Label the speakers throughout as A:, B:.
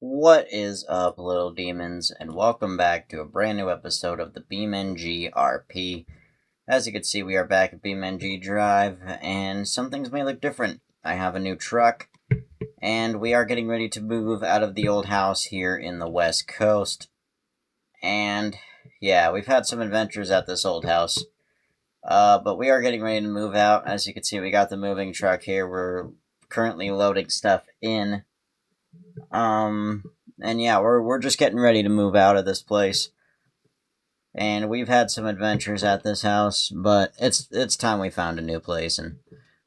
A: What is up, little demons, and welcome back to a brand new episode of the BeamNG RP. As you can see, we are back at BeamNG Drive, and some things may look different. I have a new truck, and we are getting ready to move out of the old house here in the West Coast. And, yeah, we've had some adventures at this old house, but we are getting ready to move out. As you can see, we got the moving truck here. We're currently loading stuff in. And yeah, we're just getting ready to move out of this place. And we've had some adventures at this house, but it's time we found a new place, and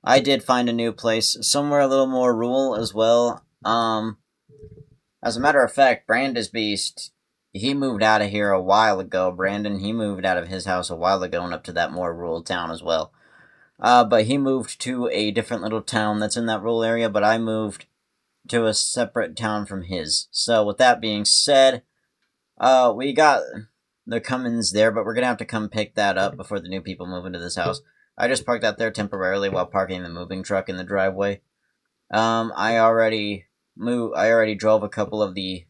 A: I did find a new place, somewhere a little more rural as well. As a matter of fact, Brandis Beast, he moved out of here a while ago. Brandon, he moved out of his house a while ago and up to that more rural town as well. But he moved to a different little town that's in that rural area, but I moved to a separate town from his. So with that being said, we got the Cummins there, but we're gonna have to come pick that up before the new people move into this house. I just parked out there temporarily while parking the moving truck in the driveway. I already drove a couple of the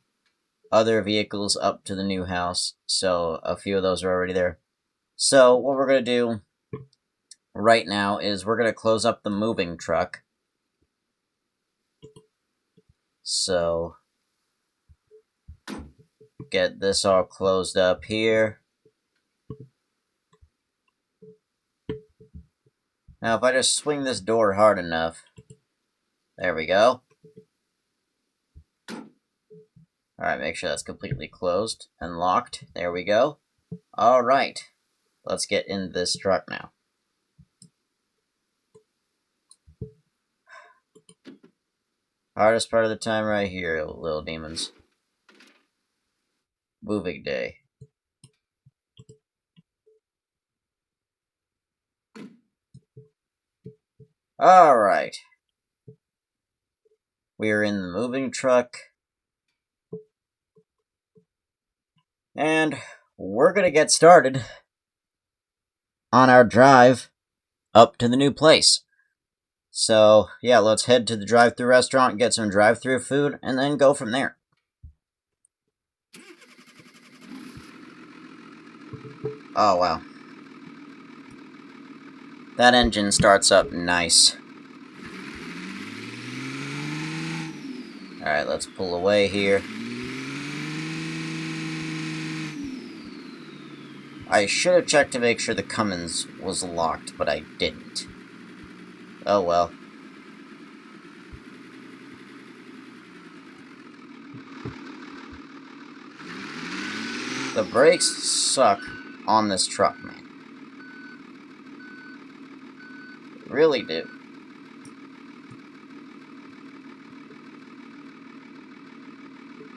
A: other vehicles up to the new house, so a few of those are already there. So what we're gonna do right now is we're gonna close up the moving truck. So, get this all closed up here. Now, if I just swing this door hard enough, there we go. Alright, make sure that's completely closed and locked. There we go. Alright, let's get in this truck now. Hardest part of the time right here, little demons. Moving day. Alright. We are in the moving truck. And we're gonna get started on our drive up to the new place. So, yeah, let's head to the drive-thru restaurant, get some drive-thru food, and then go from there. Oh, wow. That engine starts up nice. Alright, let's pull away here. I should have checked to make sure the Cummins was locked, but I didn't. Oh well. The brakes suck on this truck, man. Really do.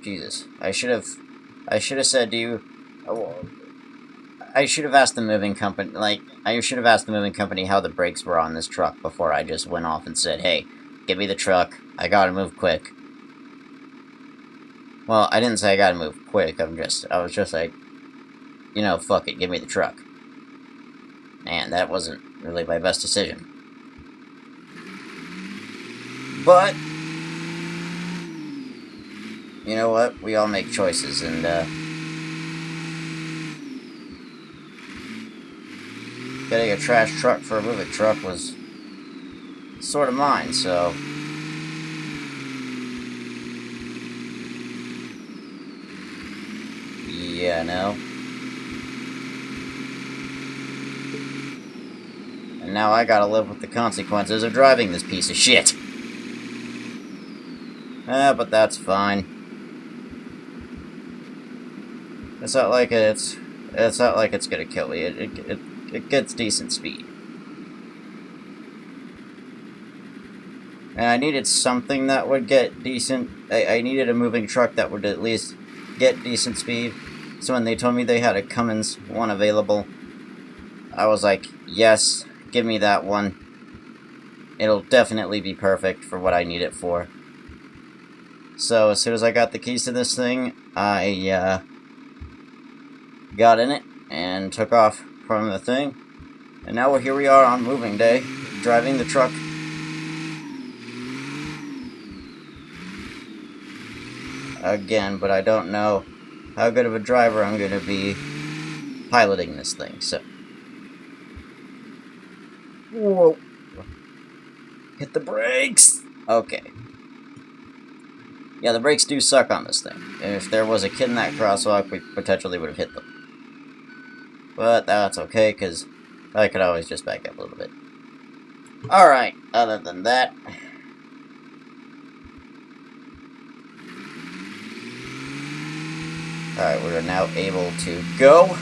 A: Jesus. I should have said to you, I should have asked the moving company, how the brakes were on this truck before I just went off and said, hey, give me the truck, I gotta move quick. Well, I didn't say I gotta move quick, I was just like, you know, fuck it, give me the truck. And that wasn't really my best decision. But, you know what, we all make choices, and, getting a trash truck for a moving truck was sort of mine, so... yeah, no. And now I gotta live with the consequences of driving this piece of shit. But that's fine. It's not like it's gonna kill me. It gets decent speed. And I needed something that would get decent... I needed a moving truck that would at least get decent speed. So when they told me they had a Cummins one available, I was like, yes, give me that one. It'll definitely be perfect for what I need it for. So as soon as I got the keys to this thing, I got in it and took off from the thing. And now here we are on moving day, driving the truck. again, but I don't know how good of a driver I'm going to be piloting this thing, so... Whoa! Hit the brakes! Okay. Yeah, the brakes do suck on this thing. If there was a kid in that crosswalk, we potentially would have hit them. But that's okay, because I could always just back up a little bit. Alright, other than that... Alright, we are now able to go.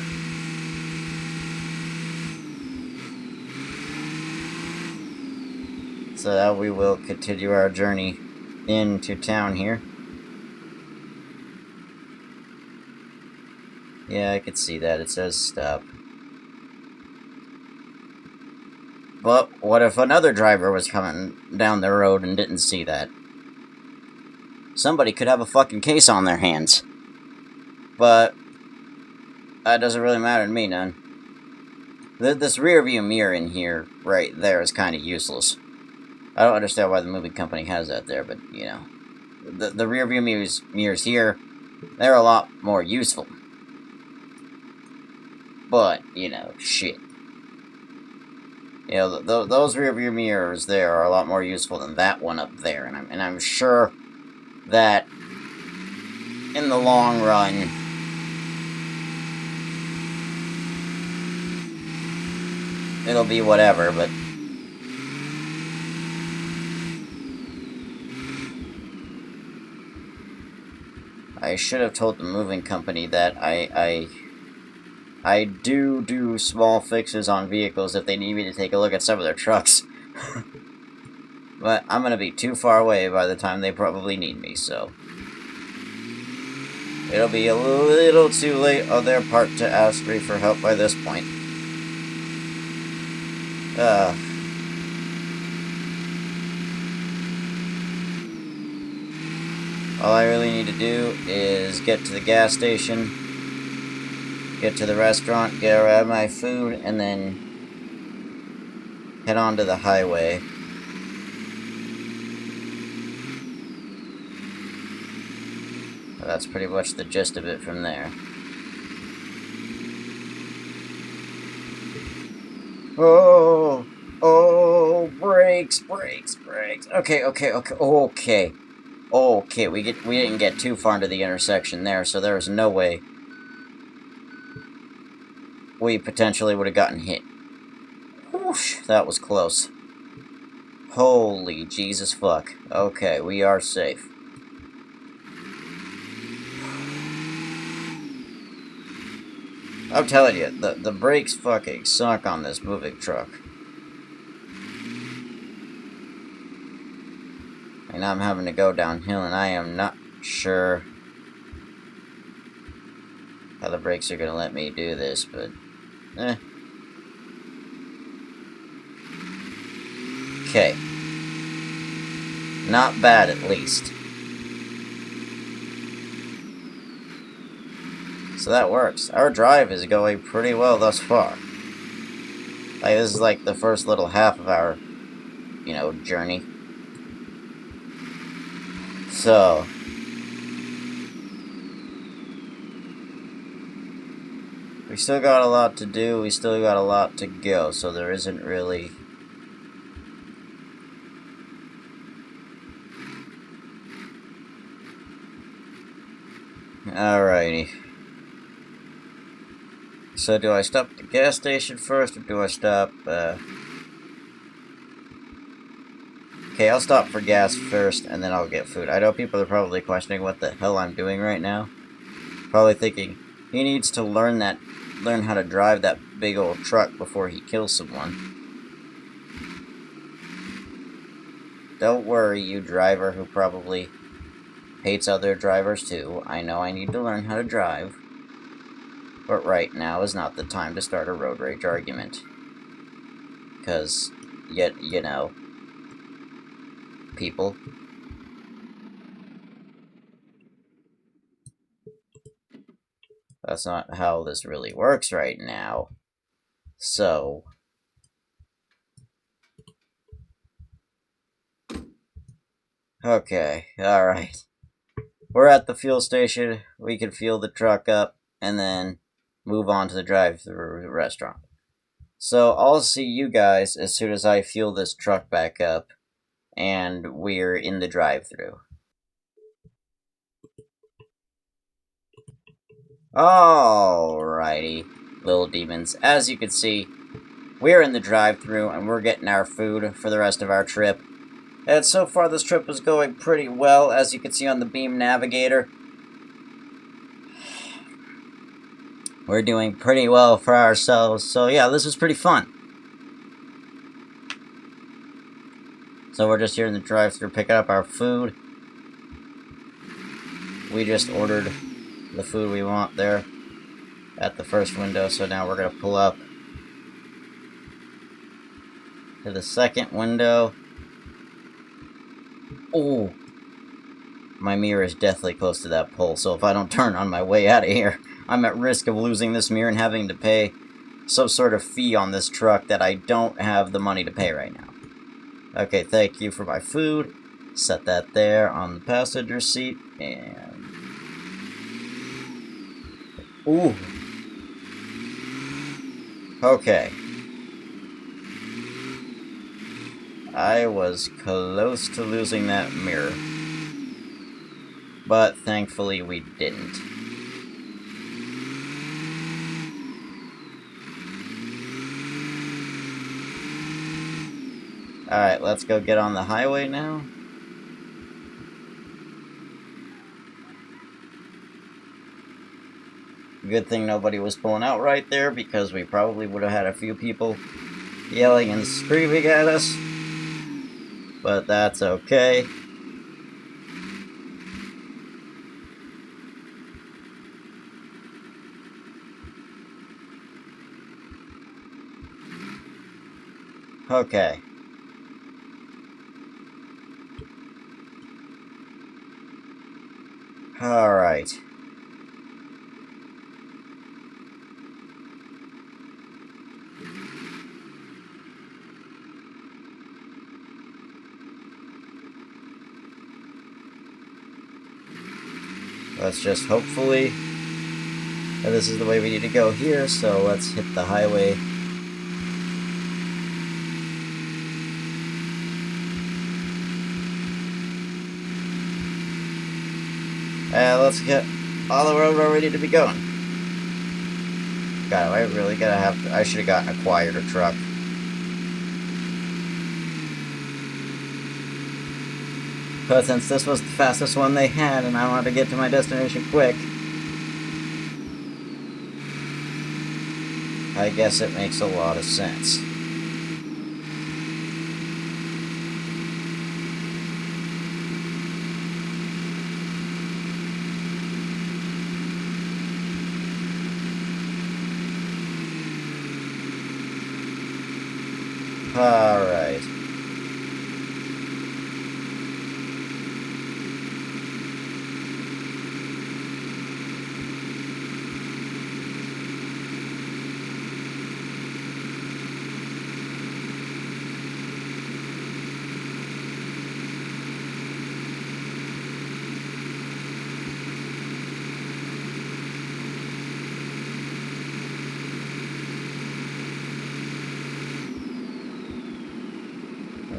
A: So now we will continue our journey into town here. Yeah, I could see that. It says stop. But what if another driver was coming down the road and didn't see that? Somebody could have a fucking case on their hands. But that doesn't really matter to me none. This rear view mirror in here, right there, is kind of useless. I don't understand why the moving company has that there, but, you know. The rear view mirrors here, they're a lot more useful. But, you know, shit. You know, those rear view mirrors there are a lot more useful than that one up there, and I'm sure that in the long run, it'll be whatever, but I should have told the moving company that I do small fixes on vehicles if they need me to take a look at some of their trucks. But I'm gonna be too far away by the time they probably need me, so... It'll be a little too late on their part to ask me for help by this point. All I really need to do is get to the gas station, get to the restaurant, grab my food, and then head on to the highway. That's pretty much the gist of it from there. Oh, brakes. Okay, we didn't get too far into the intersection there, so there was no way we potentially would have gotten hit. Whoosh, that was close. Holy Jesus fuck. Okay, we are safe. I'm telling you, the brakes fucking suck on this moving truck. And I'm having to go downhill, and I am not sure how the brakes are gonna let me do this, but Okay. Not bad, at least. So that works. Our drive is going pretty well thus far. Like, this is like the first little half of our, you know, journey. So... we still got a lot to do, we still got a lot to go, so there isn't really... Alrighty. So do I stop at the gas station first, or do I stop, Okay, I'll stop for gas first, and then I'll get food. I know people are probably questioning what the hell I'm doing right now. Probably thinking, he needs to learn how to drive that big old truck before he kills someone. Don't worry, you driver who probably hates other drivers too. I know I need to learn how to drive. But right now is not the time to start a road rage argument. Because, you know, people. That's not how this really works right now. So... okay, alright. we're at the fuel station. We can fuel the truck up and then move on to the drive-thru restaurant. So I'll see you guys as soon as I fuel this truck back up and we're in the drive-thru. Alrighty, little demons. As you can see, we're in the drive-thru and we're getting our food for the rest of our trip. And so far this trip is going pretty well, as you can see on the beam navigator. We're doing pretty well for ourselves, so yeah, this is pretty fun. So we're just here in the drive-thru picking up our food. We just ordered the food we want there at the first window, so now we're going to pull up to the second window. Oh, my mirror is deathly close to that pole, so if I don't turn on my way out of here, I'm at risk of losing this mirror and having to pay some sort of fee on this truck that I don't have the money to pay right now. Okay, thank you for my food. Set that there on the passenger seat, and... Ooh. Okay. I was close to losing that mirror. But thankfully we didn't. Alright, let's go get on the highway now. Good thing nobody was pulling out right there, because we probably would have had a few people yelling and screaming at us. But that's okay. Okay. Alright. Let's just hopefully that this is the way we need to go here, so let's hit the highway. Let's get on the road where we need to be going. God, I really gotta have to... I should have gotten a quieter truck. But since this was the fastest one they had, and I wanted to get to my destination quick, I guess it makes a lot of sense. Alright.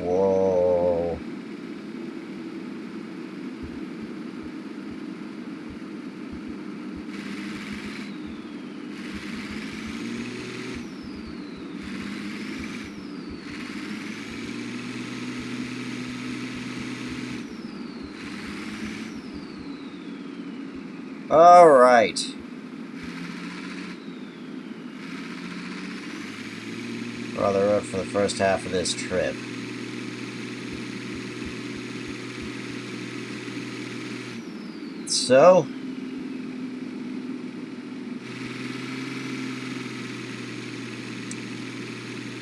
A: Whoa. All right. We're on the road for the first half of this trip. So,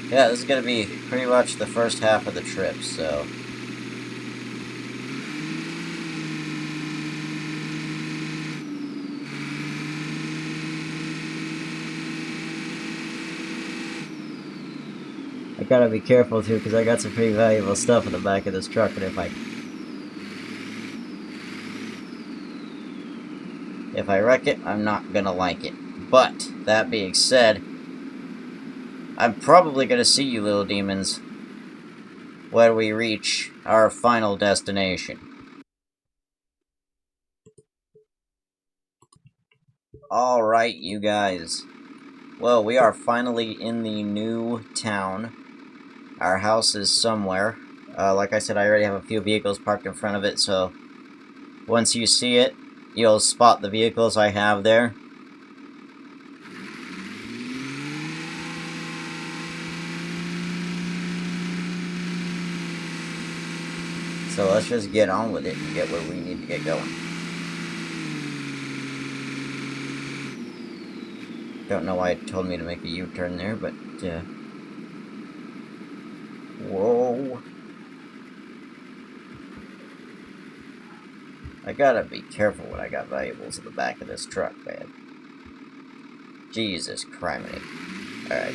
A: yeah, this is going to be pretty much the first half of the trip, so... I gotta be careful too, because I got some pretty valuable stuff in the back of this truck, and if I... If I wreck it, I'm not gonna like it. But, that being said, I'm probably gonna see you little demons when we reach our final destination. Alright, you guys. Well, we are finally in the new town. Our house is somewhere. Like I said, I already have a few vehicles parked in front of it, so once you see it, you'll spot the vehicles I have there. So let's just get on with it and get where we need to get going. Don't know why it told me to make a U-turn there, but, whoa. I gotta be careful when I got valuables in the back of this truck, man. Jesus criminy. Alright.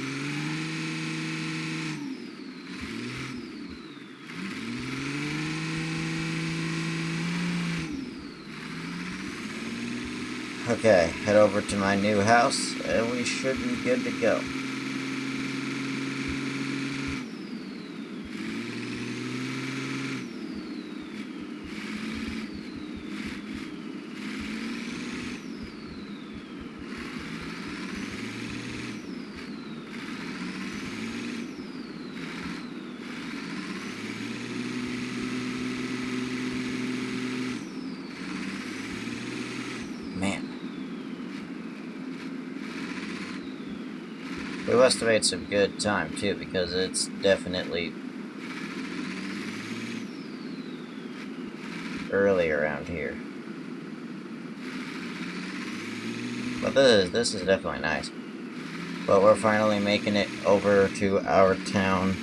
A: Okay, head over to my new house, and we should be good to go. Man. We must have made some good time, too, because it's definitely early around here. But this is definitely nice. But we're finally making it over to our town.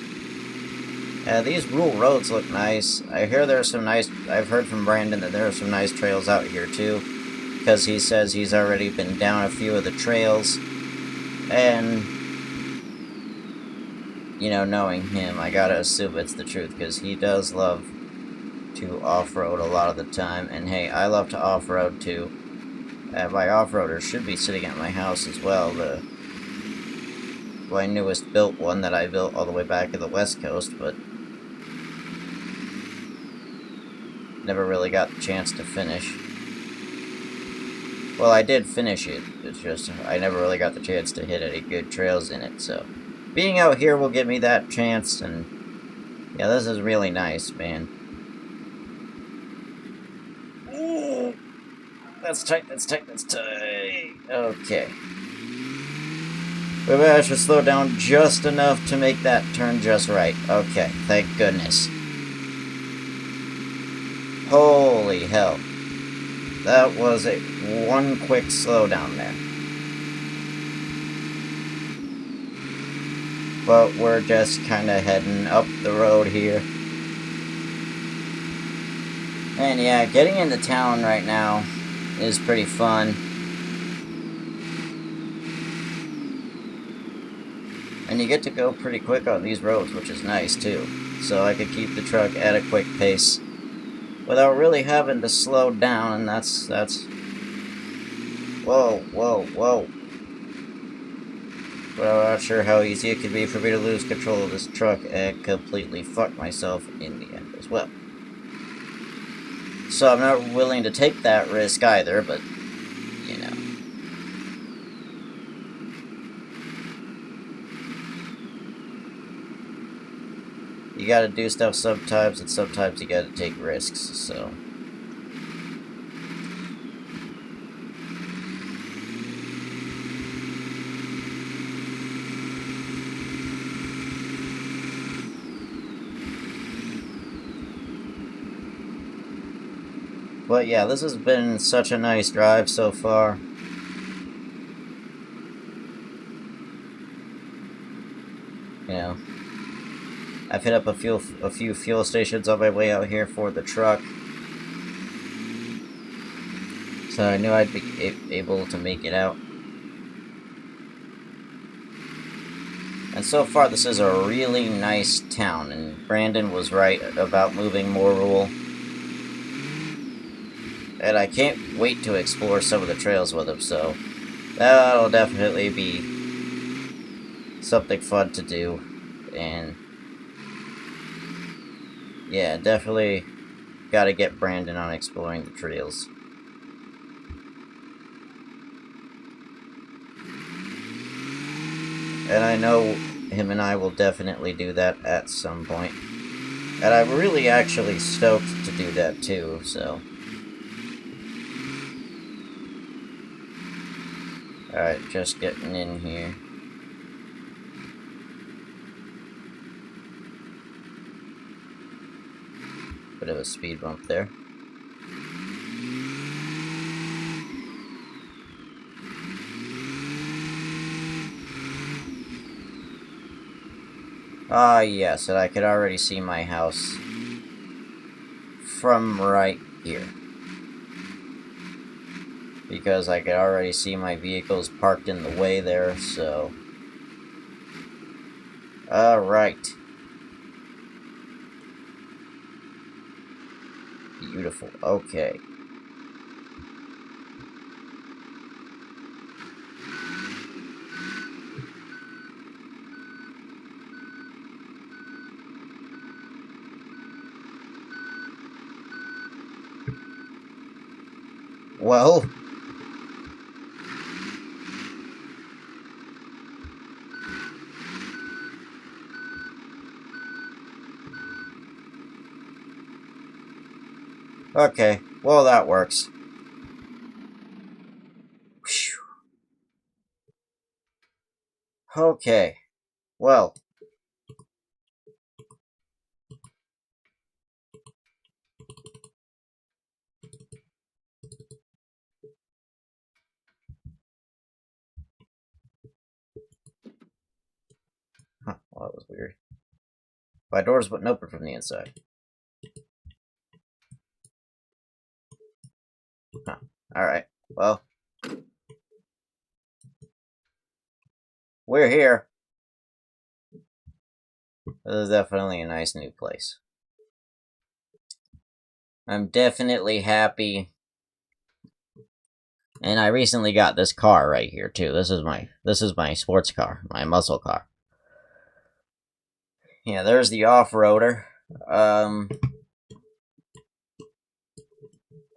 A: These rural roads look nice. I hear there's some nice... I've heard from Brandon that there are some nice trails out here, too. Because he says he's already been down a few of the trails. And, you know, knowing him, I gotta assume it's the truth, because he does love to off-road a lot of the time. And hey, I love to off-road, too. My off-roader should be sitting at my house as well. My newest built one that I built all the way back in the West Coast, but never really got the chance to finish. Well, I did finish it, it's just I never really got the chance to hit any good trails in it, so being out here will give me that chance, and yeah, this is really nice, man. Ooh, that's tight, that's tight, that's tight. Okay. We managed to slow down just enough to make that turn just right. Okay, thank goodness. Holy hell. That was one quick slowdown there. But we're just kind of heading up the road here. And yeah, getting into town right now is pretty fun. And you get to go pretty quick on these roads, which is nice too. So I could keep the truck at a quick pace without really having to slow down, and that's... Whoa, whoa, whoa. But I'm not sure how easy it could be for me to lose control of this truck and completely fuck myself in the end as well. So I'm not willing to take that risk either, but, you know. You gotta do stuff sometimes, and sometimes you gotta take risks, so... But yeah, this has been such a nice drive so far. You know, I've hit up a few fuel stations on my way out here for the truck. So I knew I'd be able to make it out. And so far this is a really nice town, and Brandon was right about moving more rural. And I can't wait to explore some of the trails with him, so that'll definitely be something fun to do. And yeah, definitely gotta get Brandon on exploring the trails. And I know him and I will definitely do that at some point. And I'm really actually stoked to do that too, so. Alright, just getting in here. Bit of a speed bump there. Ah, yes, and I could already see my house from right here. Because I could already see my vehicles parked in the way there, so... Alright. Beautiful. Okay. Well... Okay, well that works. Whew. Okay, well... Huh, well that was weird. My doors wouldn't open from the inside. Huh, alright, well... We're here. This is definitely a nice new place. I'm definitely happy. And I recently got this car right here too. This is my sports car, my muscle car. Yeah, there's the off-roader.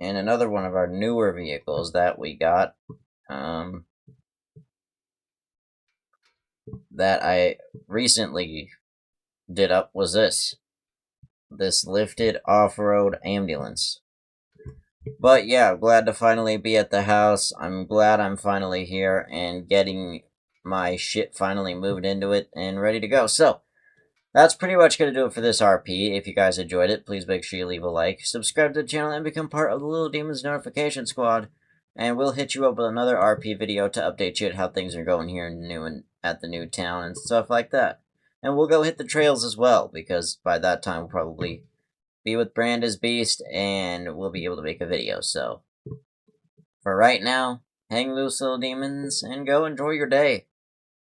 A: And another one of our newer vehicles that we got. That I recently did up was this lifted off-road ambulance. But yeah, I'm glad to finally be at the house. I'm glad I'm finally here and getting my shit finally moved into it and ready to go. So, that's pretty much going to do it for this RP. If you guys enjoyed it, please make sure you leave a like, subscribe to the channel, and become part of the Little Demons Notification Squad. And we'll hit you up with another RP video to update you on how things are going here at the new town and stuff like that. And we'll go hit the trails as well, because by that time we'll probably be with Branda's Beast, and we'll be able to make a video. So, for right now, hang loose, little demons, and go enjoy your day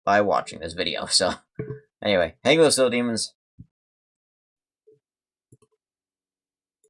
A: by watching this video. So, anyway, hang loose, little demons.